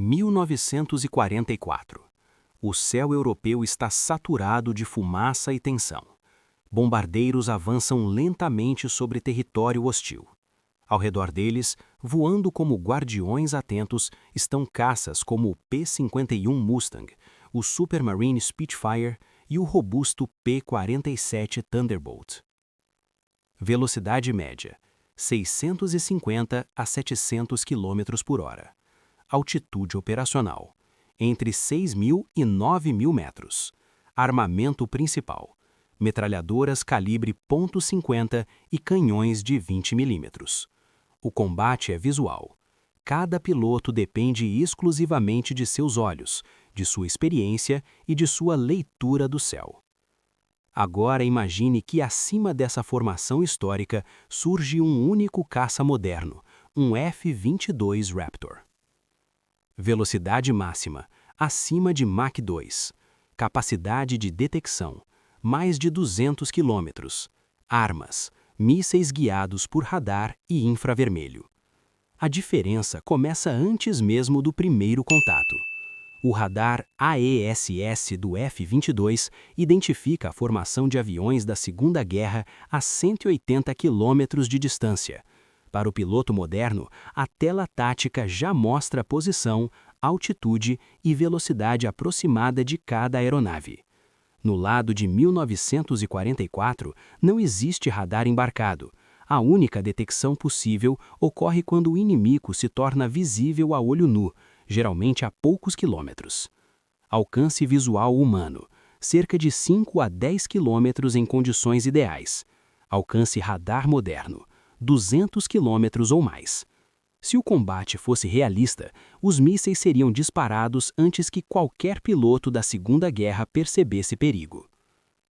1944. O céu europeu está saturado de fumaça e tensão. Bombardeiros avançam lentamente sobre território hostil. Ao redor deles, voando como guardiões atentos, estão caças como o P-51 Mustang, o Supermarine Spitfire e o robusto P-47 Thunderbolt. Velocidade média: 650 a 700 km por hora. Altitude operacional: entre 6.000 e 9.000 metros. Armamento principal: metralhadoras calibre .50 e canhões de 20 mm. O combate é visual. Cada piloto depende exclusivamente de seus olhos, de sua experiência e de sua leitura do céu. Agora imagine que acima dessa formação histórica surge um único caça moderno, um F-22 Raptor. Velocidade máxima: acima de Mach 2. Capacidade de detecção: mais de 200 km. Armas: mísseis guiados por radar e infravermelho. A diferença começa antes mesmo do primeiro contato. O radar AESS do F-22 identifica a formação de aviões da Segunda Guerra a 180 km de distância. Para o piloto moderno, a tela tática já mostra a posição, altitude e velocidade aproximada de cada aeronave. No lado de 1944, não existe radar embarcado. A única detecção possível ocorre quando o inimigo se torna visível a olho nu, geralmente a poucos quilômetros. Alcance visual humano: cerca de 5 a 10 quilômetros em condições ideais. Alcance radar moderno: 200 quilômetros ou mais. Se o combate fosse realista, os mísseis seriam disparados antes que qualquer piloto da Segunda Guerra percebesse perigo.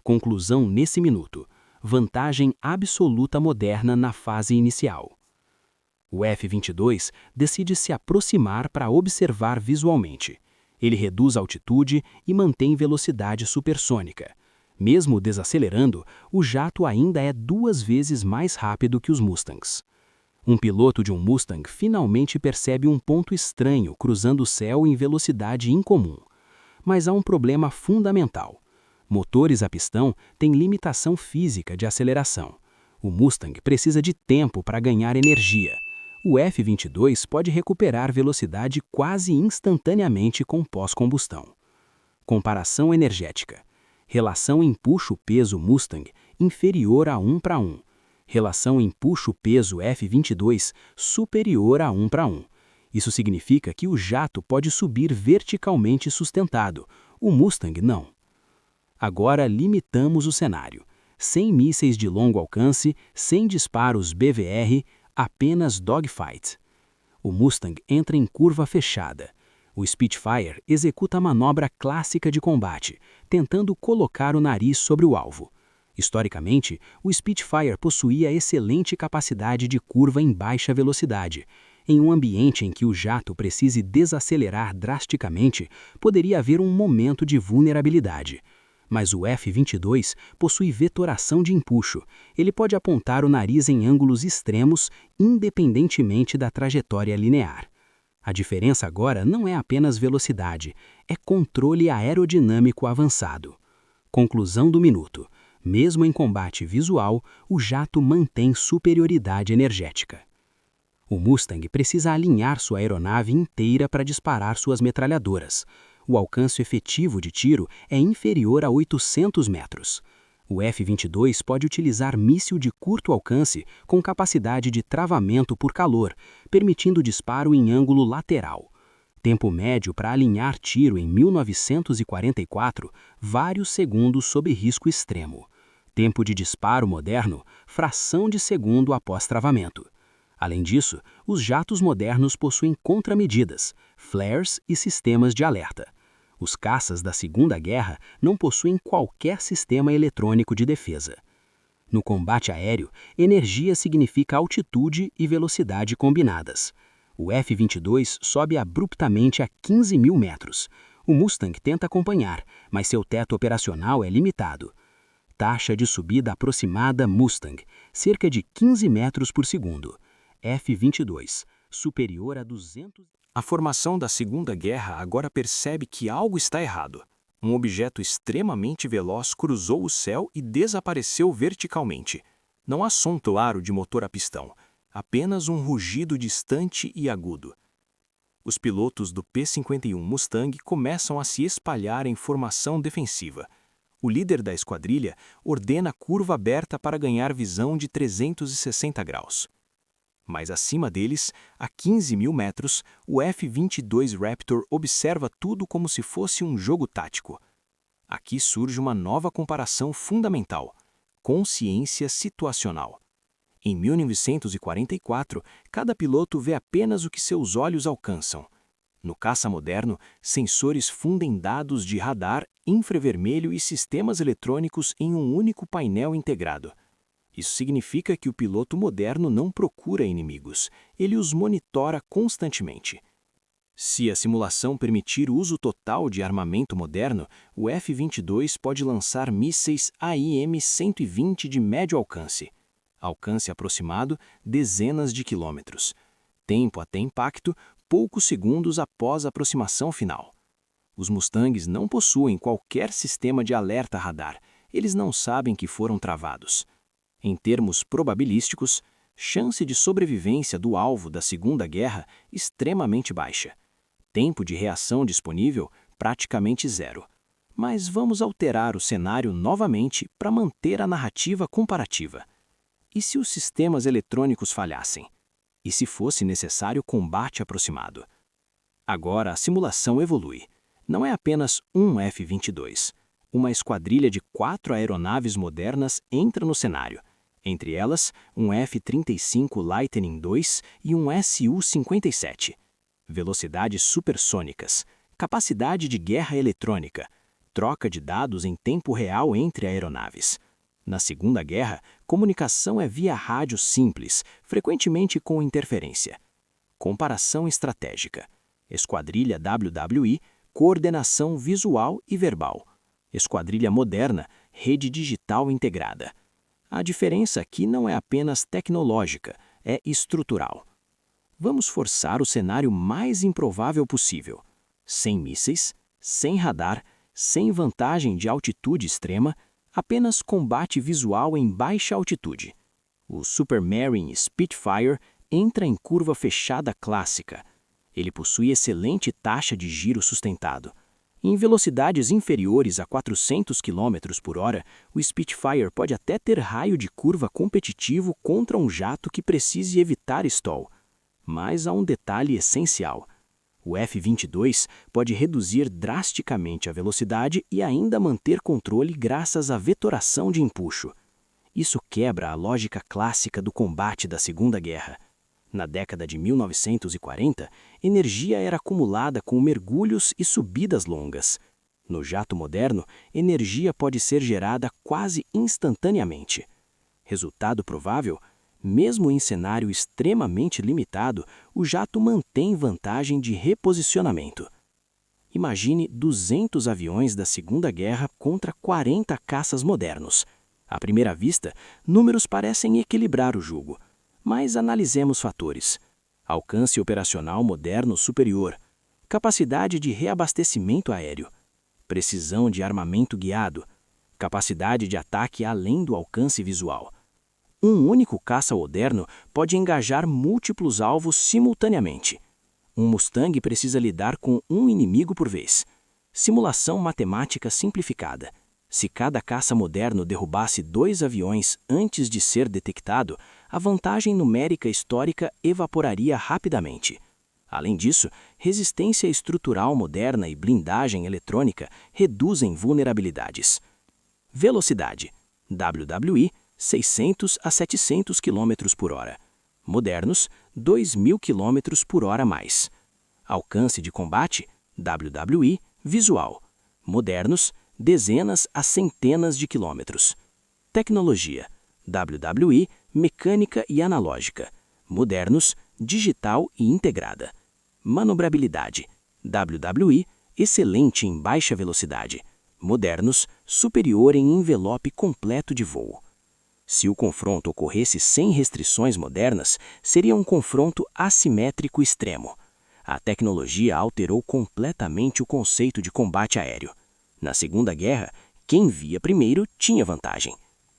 Conclusão nesse minuto: vantagem absoluta moderna na fase inicial. O F-22 decide se aproximar para observar visualmente. Ele reduz a altitude e mantém velocidade supersônica. Mesmo desacelerando, o jato ainda é 2 vezes mais rápido que os Mustangs. Um piloto de um Mustang finalmente percebe um ponto estranho cruzando o céu em velocidade incomum. Mas há um problema fundamental. Motores a pistão têm limitação física de aceleração. O Mustang precisa de tempo para ganhar energia. O F-22 pode recuperar velocidade quase instantaneamente com pós-combustão. Comparação energética: relação empuxo-peso Mustang inferior a 1:1. Relação empuxo-peso F-22 superior a 1:1. Isso significa que o jato pode subir verticalmente sustentado, o Mustang não. Agora limitamos o cenário. Sem mísseis de longo alcance, sem disparos BVR, apenas dogfight. O Mustang entra em curva fechada. O Spitfire executa a manobra clássica de combate, tentando colocar o nariz sobre o alvo. Historicamente, o Spitfire possuía excelente capacidade de curva em baixa velocidade. Em um ambiente em que o jato precise desacelerar drasticamente, poderia haver um momento de vulnerabilidade. Mas o F-22 possui vetoração de empuxo. Ele pode apontar o nariz em ângulos extremos, independentemente da trajetória linear. A diferença agora não é apenas velocidade, é controle aerodinâmico avançado. Conclusão do minuto: mesmo em combate visual, o jato mantém superioridade energética. O Mustang precisa alinhar sua aeronave inteira para disparar suas metralhadoras. O alcance efetivo de tiro é inferior a 800 metros. O F-22 pode utilizar míssil de curto alcance com capacidade de travamento por calor, permitindo disparo em ângulo lateral. Tempo médio para alinhar tiro em 1944, vários segundos sob risco extremo. Tempo de disparo moderno, fração de segundo após travamento. Além disso, os jatos modernos possuem contramedidas, flares e sistemas de alerta. Os caças da Segunda Guerra não possuem qualquer sistema eletrônico de defesa. No combate aéreo, energia significa altitude e velocidade combinadas. O F-22 sobe abruptamente a 15.000 metros. O Mustang tenta acompanhar, mas seu teto operacional é limitado. Taxa de subida aproximada Mustang, cerca de 15 metros por segundo. F-22, superior a 200... A formação da Segunda Guerra agora percebe que algo está errado. Um objeto extremamente veloz cruzou o céu e desapareceu verticalmente. Não há som claro de motor a pistão, apenas um rugido distante e agudo. Os pilotos do P-51 Mustang começam a se espalhar em formação defensiva. O líder da esquadrilha ordena curva aberta para ganhar visão de 360 graus. Mas acima deles, a 15.000 metros, o F-22 Raptor observa tudo como se fosse um jogo tático. Aqui surge uma nova comparação fundamental: consciência situacional. Em 1944, cada piloto vê apenas o que seus olhos alcançam. No caça moderno, sensores fundem dados de radar, infravermelho e sistemas eletrônicos em um único painel integrado. Isso significa que o piloto moderno não procura inimigos, ele os monitora constantemente. Se a simulação permitir o uso total de armamento moderno, o F-22 pode lançar mísseis AIM-120 de médio alcance. Alcance aproximado, dezenas de quilômetros. Tempo até impacto, poucos segundos após a aproximação final. Os Mustangs não possuem qualquer sistema de alerta radar, eles não sabem que foram travados. Em termos probabilísticos, chance de sobrevivência do alvo da Segunda Guerra extremamente baixa. Tempo de reação disponível praticamente zero. Mas vamos alterar o cenário novamente para manter a narrativa comparativa. E se os sistemas eletrônicos falhassem? E se fosse necessário combate aproximado? Agora a simulação evolui. Não é apenas um F-22. Uma esquadrilha de 4 aeronaves modernas entra no cenário. Entre elas, um F-35 Lightning II e um Su-57. Velocidades supersônicas, capacidade de guerra eletrônica, troca de dados em tempo real entre aeronaves. Na Segunda Guerra, comunicação é via rádio simples, frequentemente com interferência. Comparação estratégica. Esquadrilha WWI, coordenação visual e verbal. Esquadrilha moderna, rede digital integrada. A diferença aqui não é apenas tecnológica, é estrutural. Vamos forçar o cenário mais improvável possível. Sem mísseis, sem radar, sem vantagem de altitude extrema, apenas combate visual em baixa altitude. O Supermarine Spitfire entra em curva fechada clássica. Ele possui excelente taxa de giro sustentado. Em velocidades inferiores a 400 km por hora, o Spitfire pode até ter raio de curva competitivo contra um jato que precise evitar stall. Mas há um detalhe essencial. O F-22 pode reduzir drasticamente a velocidade e ainda manter controle graças à vetoração de empuxo. Isso quebra a lógica clássica do combate da Segunda Guerra. Na década de 1940, energia era acumulada com mergulhos e subidas longas. No jato moderno, energia pode ser gerada quase instantaneamente. Resultado provável? Mesmo em cenário extremamente limitado, o jato mantém vantagem de reposicionamento. Imagine 200 aviões da Segunda Guerra contra 40 caças modernos. À primeira vista, números parecem equilibrar o jogo. Mas analisemos fatores. Alcance operacional moderno superior, capacidade de reabastecimento aéreo, precisão de armamento guiado, capacidade de ataque além do alcance visual. Um único caça moderno pode engajar múltiplos alvos simultaneamente. Um Mustang precisa lidar com um inimigo por vez. Simulação matemática simplificada. Se cada caça moderno derrubasse 2 aviões antes de ser detectado, a vantagem numérica histórica evaporaria rapidamente. Além disso, resistência estrutural moderna e blindagem eletrônica reduzem vulnerabilidades. Velocidade. WWI 600 a 700 km por hora. Modernos, 2.000 km por hora a mais. Alcance de combate. WWI visual. Modernos, dezenas a centenas de quilômetros. Tecnologia. WWI mecânica e analógica. Modernos, digital e integrada. Manobrabilidade. WWI excelente em baixa velocidade. Modernos, superior em envelope completo de voo. Se o confronto ocorresse sem restrições modernas, seria um confronto assimétrico extremo. A tecnologia alterou completamente o conceito de combate aéreo. Na Segunda Guerra, quem via primeiro tinha vantagem.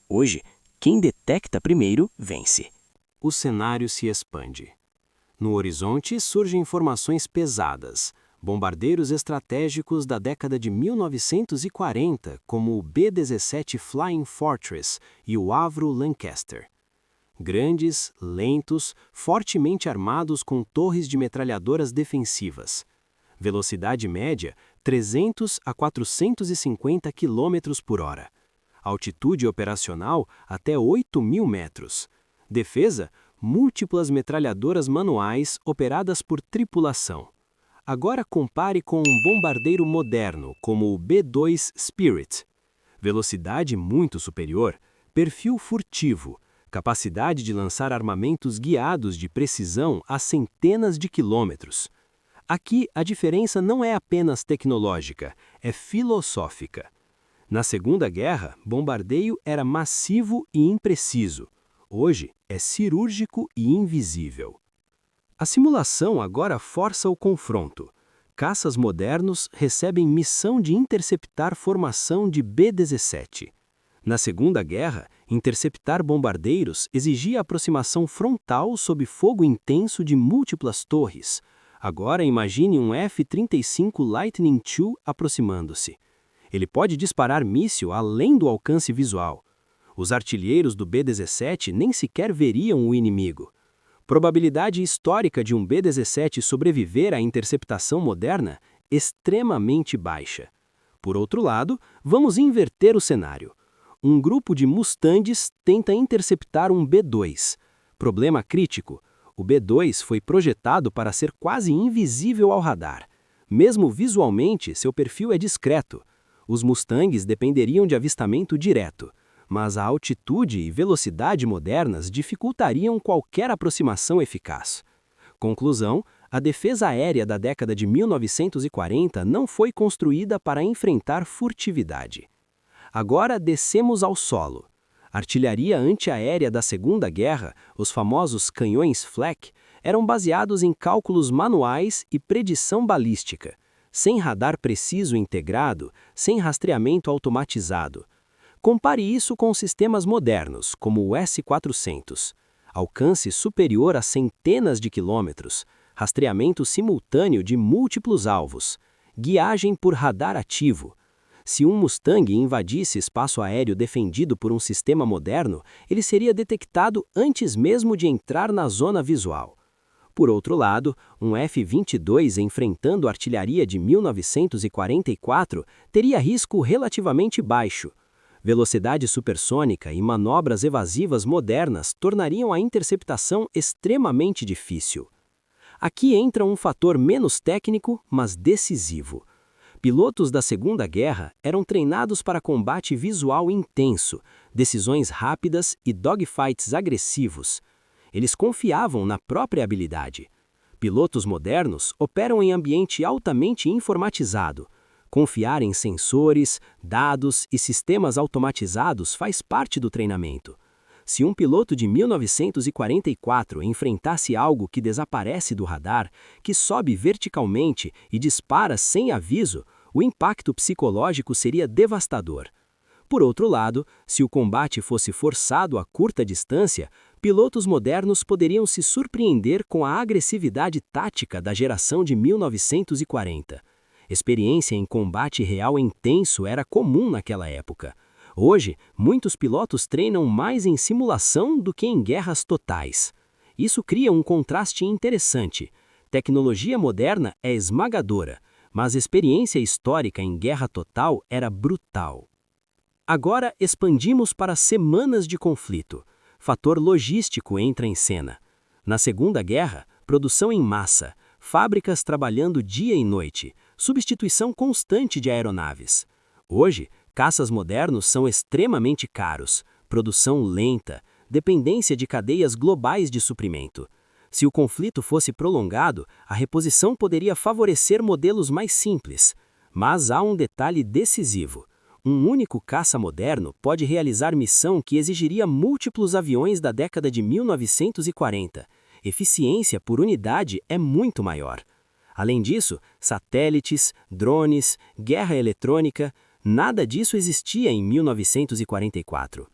Hoje, quem detecta primeiro vence. O cenário se expande. No horizonte surgem formações pesadas, bombardeiros estratégicos da década de 1940, como o B-17 Flying Fortress e o Avro Lancaster. Grandes, lentos, fortemente armados com torres de metralhadoras defensivas. Velocidade média 300 a 450 km por hora. Altitude operacional até 8.000 metros. Defesa, múltiplas metralhadoras manuais operadas por tripulação. Agora compare com um bombardeiro moderno, como o B-2 Spirit. Velocidade muito superior, perfil furtivo, capacidade de lançar armamentos guiados de precisão a centenas de quilômetros. Aqui, a diferença não é apenas tecnológica, é filosófica. Na Segunda Guerra, bombardeio era massivo e impreciso. Hoje, é cirúrgico e invisível. A simulação agora força o confronto. Caças modernos recebem missão de interceptar formação de B-17. Na Segunda Guerra, interceptar bombardeiros exigia aproximação frontal sob fogo intenso de múltiplas torres. Agora imagine um F-35 Lightning II aproximando-se. Ele pode disparar míssil além do alcance visual. Os artilheiros do B-17 nem sequer veriam o inimigo. Probabilidade histórica de um B-17 sobreviver à interceptação moderna? Extremamente baixa. Por outro lado, vamos inverter o cenário. Um grupo de Mustangs tenta interceptar um B-2. Problema crítico: o B-2 foi projetado para ser quase invisível ao radar. Mesmo visualmente, seu perfil é discreto. Os Mustangs dependeriam de avistamento direto, mas a altitude e velocidade modernas dificultariam qualquer aproximação eficaz. Conclusão: a defesa aérea da década de 1940 não foi construída para enfrentar furtividade. Agora descemos ao solo. Artilharia antiaérea da Segunda Guerra, os famosos canhões Flak, eram baseados em cálculos manuais e predição balística, sem radar preciso integrado, sem rastreamento automatizado. Compare isso com sistemas modernos, como o S-400. Alcance superior a centenas de quilômetros, rastreamento simultâneo de múltiplos alvos, guiagem por radar ativo. Se um Mustang invadisse espaço aéreo defendido por um sistema moderno, ele seria detectado antes mesmo de entrar na zona visual. Por outro lado, um F-22 enfrentando artilharia de 1944 teria risco relativamente baixo. Velocidade supersônica e manobras evasivas modernas tornariam a interceptação extremamente difícil. Aqui entra um fator menos técnico, mas decisivo. Pilotos da Segunda Guerra eram treinados para combate visual intenso, decisões rápidas e dogfights agressivos. Eles confiavam na própria habilidade. Pilotos modernos operam em ambiente altamente informatizado. Confiar em sensores, dados e sistemas automatizados faz parte do treinamento. Se um piloto de 1944 enfrentasse algo que desaparece do radar, que sobe verticalmente e dispara sem aviso, o impacto psicológico seria devastador. Por outro lado, se o combate fosse forçado a curta distância, pilotos modernos poderiam se surpreender com a agressividade tática da geração de 1940. Experiência em combate real intenso era comum naquela época. Hoje, muitos pilotos treinam mais em simulação do que em guerras totais. Isso cria um contraste interessante. Tecnologia moderna é esmagadora, mas experiência histórica em guerra total era brutal. Agora expandimos para semanas de conflito. Fator logístico entra em cena. Na Segunda Guerra, produção em massa, fábricas trabalhando dia e noite, substituição constante de aeronaves. Hoje, caças modernos são extremamente caros, produção lenta, dependência de cadeias globais de suprimento. Se o conflito fosse prolongado, a reposição poderia favorecer modelos mais simples. Mas há um detalhe decisivo. Um único caça moderno pode realizar missão que exigiria múltiplos aviões da década de 1940. Eficiência por unidade é muito maior. Além disso, satélites, drones, guerra eletrônica, nada disso existia em 1944.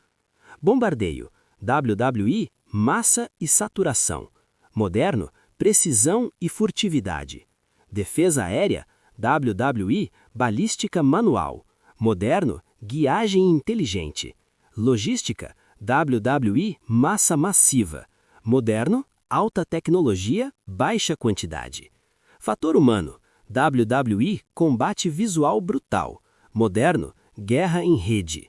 Bombardeio, WWI, massa e saturação. Moderno, precisão e furtividade. Defesa aérea, WWI, balística manual. Moderno, guiagem inteligente. Logística, WWI, massa massiva. Moderno, alta tecnologia, baixa quantidade. Fator humano, WWI, combate visual brutal. Moderno, guerra em rede.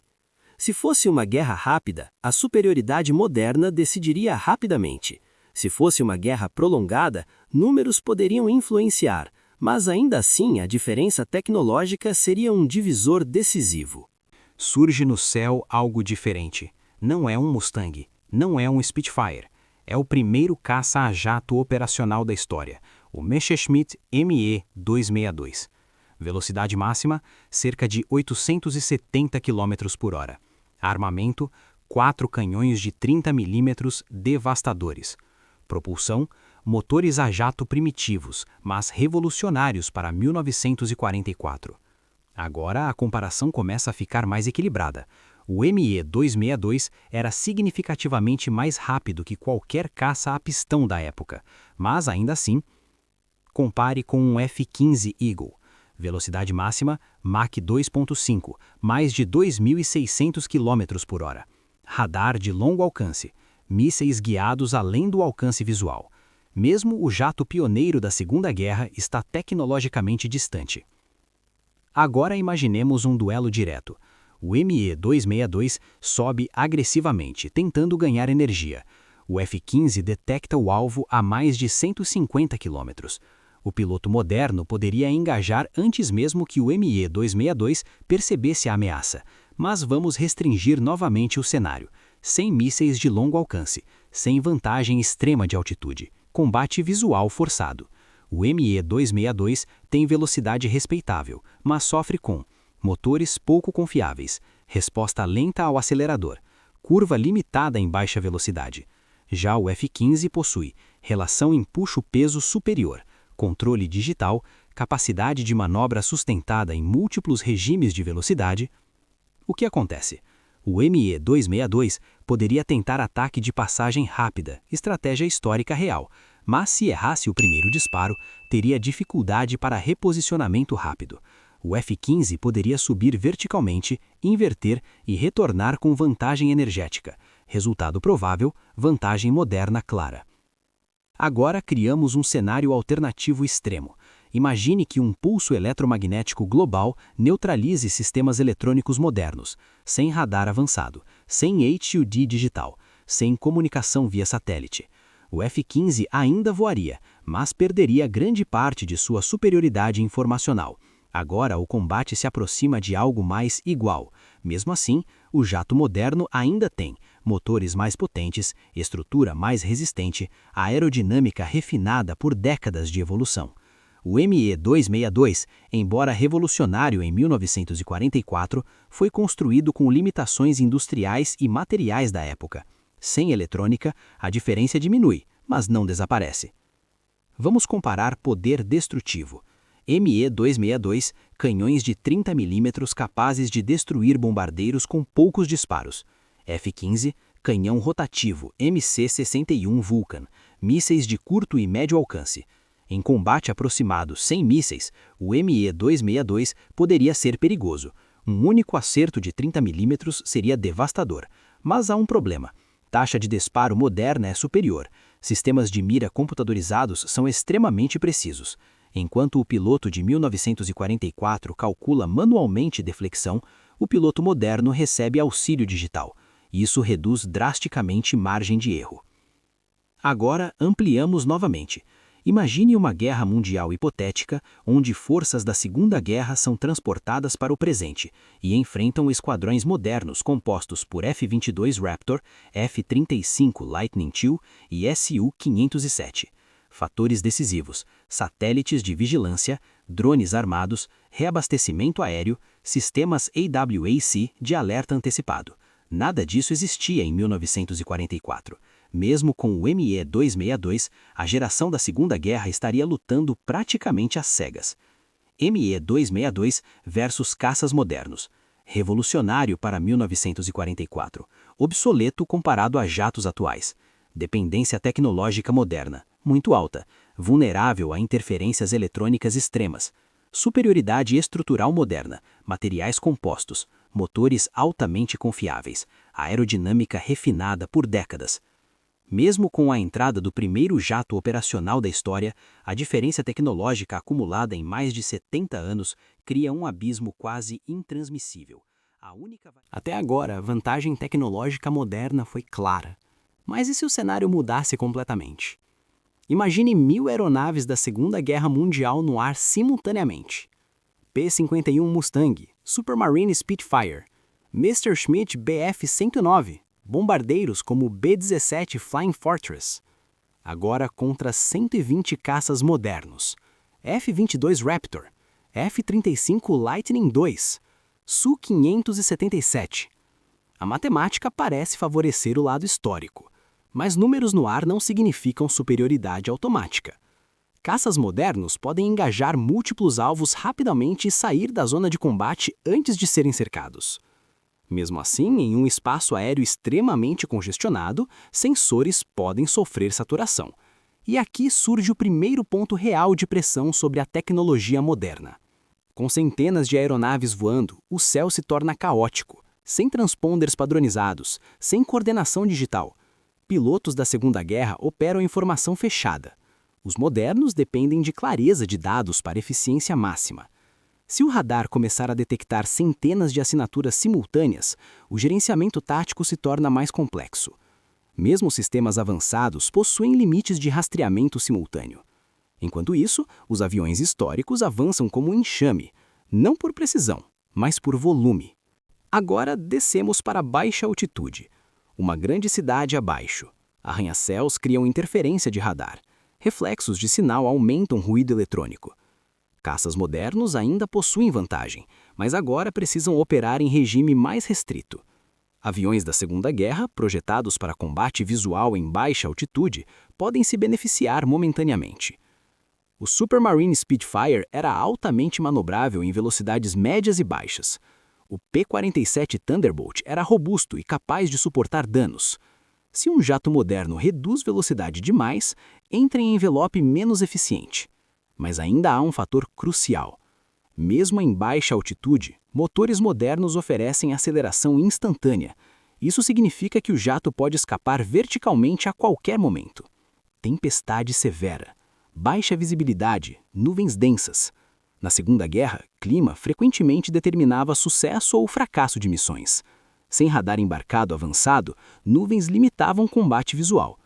Se fosse uma guerra rápida, a superioridade moderna decidiria rapidamente. Se fosse uma guerra prolongada, números poderiam influenciar, mas ainda assim a diferença tecnológica seria um divisor decisivo. Surge no céu algo diferente. Não é um Mustang, não é um Spitfire. É o primeiro caça a jato operacional da história, o Messerschmitt Me-262. Velocidade máxima, cerca de 870 km por hora. Armamento, 4 canhões de 30 mm devastadores. Propulsão, motores a jato primitivos, mas revolucionários para 1944. Agora a comparação começa a ficar mais equilibrada. O Me-262 era significativamente mais rápido que qualquer caça a pistão da época, mas ainda assim, compare com um F-15 Eagle. Velocidade máxima, Mach 2.5, mais de 2.600 km por hora. Radar de longo alcance, mísseis guiados além do alcance visual. Mesmo o jato pioneiro da Segunda Guerra está tecnologicamente distante. Agora imaginemos um duelo direto. O Me-262 sobe agressivamente, tentando ganhar energia. O F-15 detecta o alvo a mais de 150 km. O piloto moderno poderia engajar antes mesmo que o Me-262 percebesse a ameaça. Mas vamos restringir novamente o cenário. Sem mísseis de longo alcance, sem vantagem extrema de altitude, combate visual forçado. O Me-262 tem velocidade respeitável, mas sofre com motores pouco confiáveis, resposta lenta ao acelerador, curva limitada em baixa velocidade. Já o F-15 possui relação empuxo-peso superior, controle digital, capacidade de manobra sustentada em múltiplos regimes de velocidade. O que acontece? O Me-262 poderia tentar ataque de passagem rápida, estratégia histórica real, mas se errasse o primeiro disparo, teria dificuldade para reposicionamento rápido. O F-15 poderia subir verticalmente, inverter e retornar com vantagem energética. Resultado provável, vantagem moderna clara. Agora criamos um cenário alternativo extremo. Imagine que um pulso eletromagnético global neutralize sistemas eletrônicos modernos, sem radar avançado, sem HUD digital, sem comunicação via satélite. O F-15 ainda voaria, mas perderia grande parte de sua superioridade informacional. Agora o combate se aproxima de algo mais igual. Mesmo assim, o jato moderno ainda tem motores mais potentes, estrutura mais resistente, aerodinâmica refinada por décadas de evolução. O Me-262, embora revolucionário em 1944, foi construído com limitações industriais e materiais da época. Sem eletrônica, a diferença diminui, mas não desaparece. Vamos comparar poder destrutivo. Me-262, canhões de 30 mm capazes de destruir bombardeiros com poucos disparos. F-15, canhão rotativo MC-61 Vulcan, mísseis de curto e médio alcance. Em combate aproximado sem mísseis, o Me-262 poderia ser perigoso. Um único acerto de 30 mm seria devastador. Mas há um problema. Taxa de disparo moderna é superior. Sistemas de mira computadorizados são extremamente precisos. Enquanto o piloto de 1944 calcula manualmente deflexão, o piloto moderno recebe auxílio digital. Isso reduz drasticamente margem de erro. Agora ampliamos novamente. Imagine uma guerra mundial hipotética, onde forças da Segunda Guerra são transportadas para o presente e enfrentam esquadrões modernos compostos por F-22 Raptor, F-35 Lightning II e Su-507. Fatores decisivos: satélites de vigilância, drones armados, reabastecimento aéreo, sistemas AWAC de alerta antecipado. Nada disso existia em 1944. Mesmo com o ME-262, a geração da Segunda Guerra estaria lutando praticamente às cegas. ME-262 versus caças modernos. Revolucionário para 1944. Obsoleto comparado a jatos atuais. Dependência tecnológica moderna, muito alta. Vulnerável a interferências eletrônicas extremas. Superioridade estrutural moderna, materiais compostos, motores altamente confiáveis, aerodinâmica refinada por décadas. Mesmo com a entrada do primeiro jato operacional da história, a diferença tecnológica acumulada em mais de 70 anos cria um abismo quase intransmissível. Até agora, a vantagem tecnológica moderna foi clara. Mas e se o cenário mudasse completamente? Imagine 1000 aeronaves da Segunda Guerra Mundial no ar simultaneamente. P-51 Mustang, Supermarine Spitfire, Messerschmitt Bf-109, bombardeiros como o B-17 Flying Fortress. Agora contra 120 caças modernos, F-22 Raptor, F-35 Lightning II, Su-577. A matemática parece favorecer o lado histórico, mas números no ar não significam superioridade automática. Caças modernos podem engajar múltiplos alvos rapidamente e sair da zona de combate antes de serem cercados. Mesmo assim, em um espaço aéreo extremamente congestionado, sensores podem sofrer saturação. E aqui surge o primeiro ponto real de pressão sobre a tecnologia moderna. Com centenas de aeronaves voando, o céu se torna caótico, sem transponders padronizados, sem coordenação digital. Pilotos da Segunda Guerra operam em formação fechada. Os modernos dependem de clareza de dados para eficiência máxima. Se o radar começar a detectar centenas de assinaturas simultâneas, o gerenciamento tático se torna mais complexo. Mesmo sistemas avançados possuem limites de rastreamento simultâneo. Enquanto isso, os aviões históricos avançam como um enxame, não por precisão, mas por volume. Agora descemos para baixa altitude. Uma grande cidade abaixo. Arranha-céus criam interferência de radar. Reflexos de sinal aumentam ruído eletrônico. Caças modernos ainda possuem vantagem, mas agora precisam operar em regime mais restrito. Aviões da Segunda Guerra, projetados para combate visual em baixa altitude, podem se beneficiar momentaneamente. O Supermarine Spitfire era altamente manobrável em velocidades médias e baixas. O P-47 Thunderbolt era robusto e capaz de suportar danos. Se um jato moderno reduz velocidade demais, entra em envelope menos eficiente. Mas ainda há um fator crucial. Mesmo em baixa altitude, motores modernos oferecem aceleração instantânea. Isso significa que o jato pode escapar verticalmente a qualquer momento. Tempestade severa, baixa visibilidade, nuvens densas. Na Segunda Guerra, clima frequentemente determinava sucesso ou fracasso de missões. Sem radar embarcado avançado, nuvens limitavam o combate visual.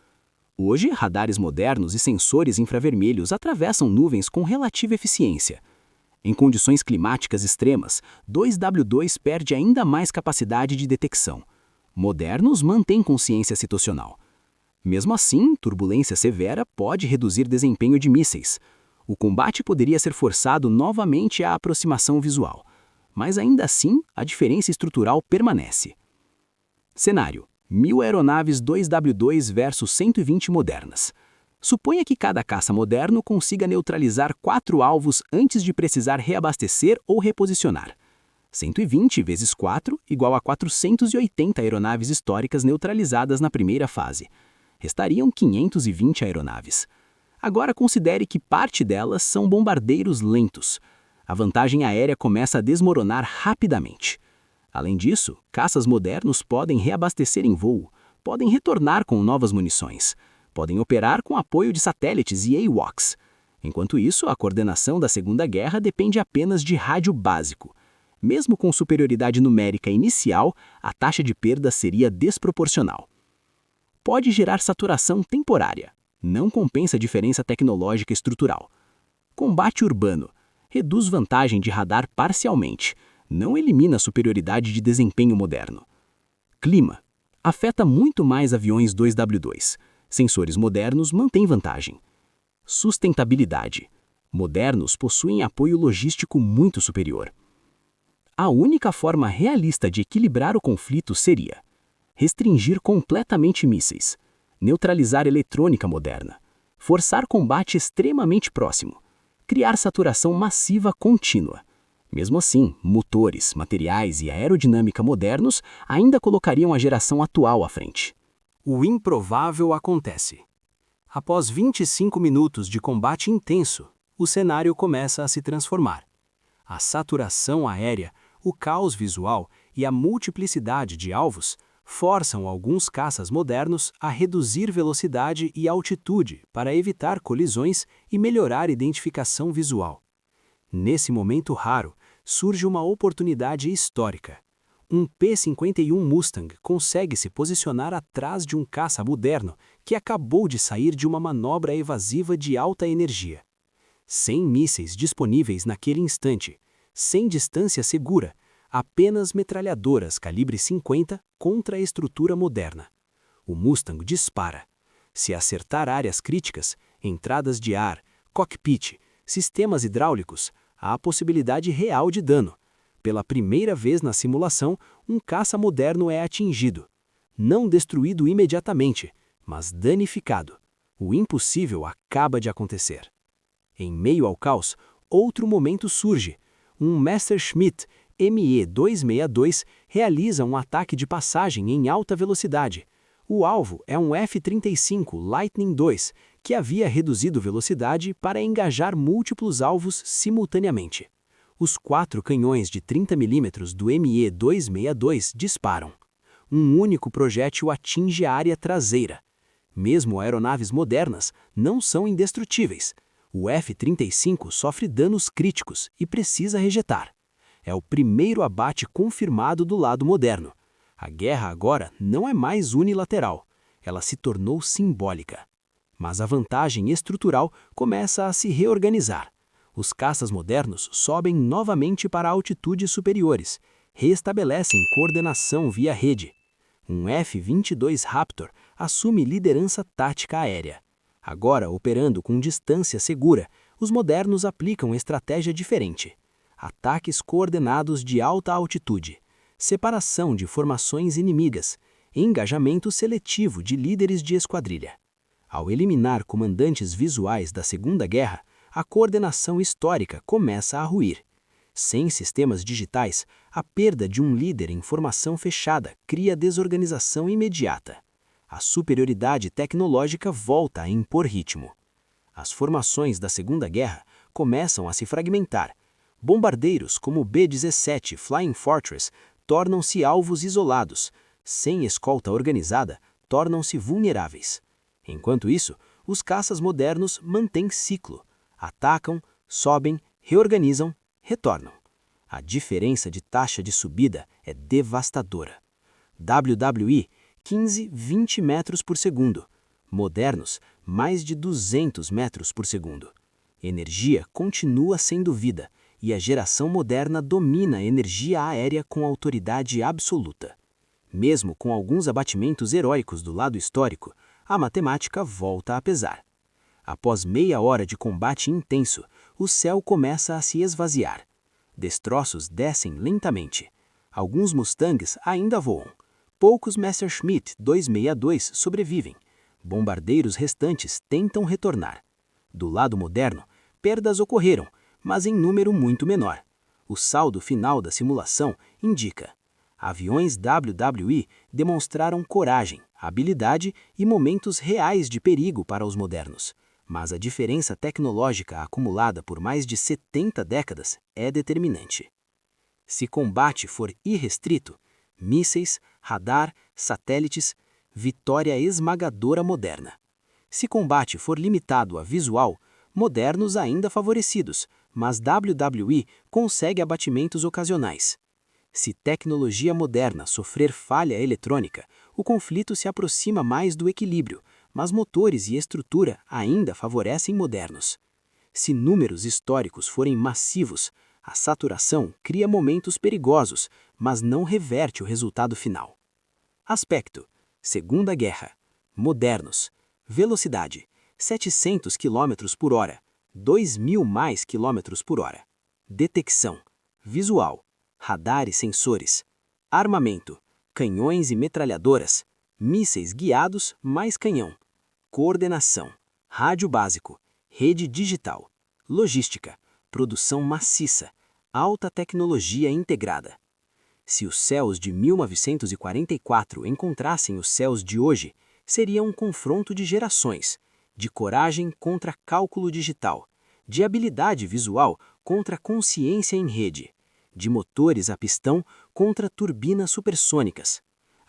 Hoje, radares modernos e sensores infravermelhos atravessam nuvens com relativa eficiência. Em condições climáticas extremas, 2W2 perde ainda mais capacidade de detecção. Modernos mantêm consciência situacional. Mesmo assim, turbulência severa pode reduzir desempenho de mísseis. O combate poderia ser forçado novamente à aproximação visual. Mas ainda assim, a diferença estrutural permanece. Cenário: 1000 aeronaves 2W2 versus 120 modernas. Suponha que cada caça moderno consiga neutralizar 4 alvos antes de precisar reabastecer ou reposicionar. 120 vezes 4 igual a 480 aeronaves históricas neutralizadas na primeira fase. Restariam 520 aeronaves. Agora considere que parte delas são bombardeiros lentos. A vantagem aérea começa a desmoronar rapidamente. Além disso, caças modernos podem reabastecer em voo, podem retornar com novas munições, podem operar com apoio de satélites e AWACS. Enquanto isso, a coordenação da Segunda Guerra depende apenas de rádio básico. Mesmo com superioridade numérica inicial, a taxa de perda seria desproporcional. Pode gerar saturação temporária. Não compensa a diferença tecnológica estrutural. Combate urbano. Reduz vantagem de radar parcialmente. Não elimina a superioridade de desempenho moderno. Clima. Afeta muito mais aviões 2W2. Sensores modernos mantêm vantagem. Sustentabilidade. Modernos possuem apoio logístico muito superior. A única forma realista de equilibrar o conflito seria restringir completamente mísseis, neutralizar eletrônica moderna, forçar combate extremamente próximo, criar saturação massiva contínua. Mesmo assim, motores, materiais e aerodinâmica modernos ainda colocariam a geração atual à frente. O improvável acontece. Após 25 minutos de combate intenso, o cenário começa a se transformar. A saturação aérea, o caos visual e a multiplicidade de alvos forçam alguns caças modernos a reduzir velocidade e altitude para evitar colisões e melhorar a identificação visual. Nesse momento raro, surge uma oportunidade histórica. Um P-51 Mustang consegue se posicionar atrás de um caça moderno que acabou de sair de uma manobra evasiva de alta energia. Sem mísseis disponíveis naquele instante, sem distância segura, apenas metralhadoras calibre 50 contra a estrutura moderna. O Mustang dispara. Se acertar áreas críticas, entradas de ar, cockpit, sistemas hidráulicos, há a possibilidade real de dano. Pela primeira vez na simulação, um caça moderno é atingido. Não destruído imediatamente, mas danificado. O impossível acaba de acontecer. Em meio ao caos, outro momento surge. Um Messerschmitt Me-262 realiza um ataque de passagem em alta velocidade. O alvo é um F-35 Lightning II, que havia reduzido velocidade para engajar múltiplos alvos simultaneamente. Os 4 canhões de 30 mm do Me-262 disparam. Um único projétil atinge a área traseira. Mesmo aeronaves modernas não são indestrutíveis. O F-35 sofre danos críticos e precisa rejetar. É o primeiro abate confirmado do lado moderno. A guerra agora não é mais unilateral. Ela se tornou simbólica. Mas a vantagem estrutural começa a se reorganizar. Os caças modernos sobem novamente para altitudes superiores, reestabelecem coordenação via rede. Um F-22 Raptor assume liderança tática aérea. Agora, operando com distância segura, os modernos aplicam estratégia diferente. Ataques coordenados de alta altitude, separação de formações inimigas, engajamento seletivo de líderes de esquadrilha. Ao eliminar comandantes visuais da Segunda Guerra, a coordenação histórica começa a ruir. Sem sistemas digitais, a perda de um líder em formação fechada cria desorganização imediata. A superioridade tecnológica volta a impor ritmo. As formações da Segunda Guerra começam a se fragmentar. Bombardeiros como o B-17 Flying Fortress tornam-se alvos isolados. Sem escolta organizada, tornam-se vulneráveis. Enquanto isso, os caças modernos mantêm ciclo. Atacam, sobem, reorganizam, retornam. A diferença de taxa de subida é devastadora. WWI, 15-20 metros por segundo. Modernos, mais de 200 metros por segundo. Energia continua sendo vida, e a geração moderna domina a energia aérea com autoridade absoluta. Mesmo com alguns abatimentos heróicos do lado histórico, a matemática volta a pesar. Após meia hora de combate intenso, o céu começa a se esvaziar. Destroços descem lentamente. Alguns Mustangs ainda voam. Poucos Messerschmitt 262 sobrevivem. Bombardeiros restantes tentam retornar. Do lado moderno, perdas ocorreram, mas em número muito menor. O saldo final da simulação indica: aviões WWI demonstraram coragem, habilidade e momentos reais de perigo para os modernos. Mas a diferença tecnológica acumulada por mais de 70 décadas é determinante. Se combate for irrestrito, mísseis, radar, satélites, vitória esmagadora moderna. Se combate for limitado a visual, modernos ainda favorecidos, mas WWI consegue abatimentos ocasionais. Se tecnologia moderna sofrer falha eletrônica, o conflito se aproxima mais do equilíbrio, mas motores e estrutura ainda favorecem modernos. Se números históricos forem massivos, a saturação cria momentos perigosos, mas não reverte o resultado final. Aspecto: Segunda Guerra. Modernos. Velocidade: 700 km por hora, 2.000 mais km por hora. Detecção: visual, radar e sensores. Armamento: canhões e metralhadoras. mísseis guiados mais canhão, coordenação, rádio básico, rede digital, logística, produção maciça, alta tecnologia integrada. Se os céus de 1944 encontrassem os céus de hoje, seria um confronto de gerações, de coragem contra cálculo digital, de habilidade visual contra consciência em rede, de motores a pistão contra turbinas supersônicas.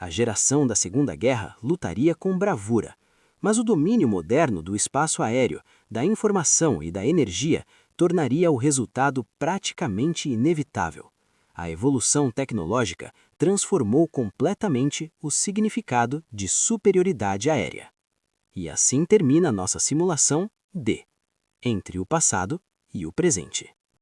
A geração da Segunda Guerra lutaria com bravura, mas o domínio moderno do espaço aéreo, da informação e da energia tornaria o resultado praticamente inevitável. A evolução tecnológica transformou completamente o significado de superioridade aérea. E assim termina nossa simulação D, entre o passado e o presente.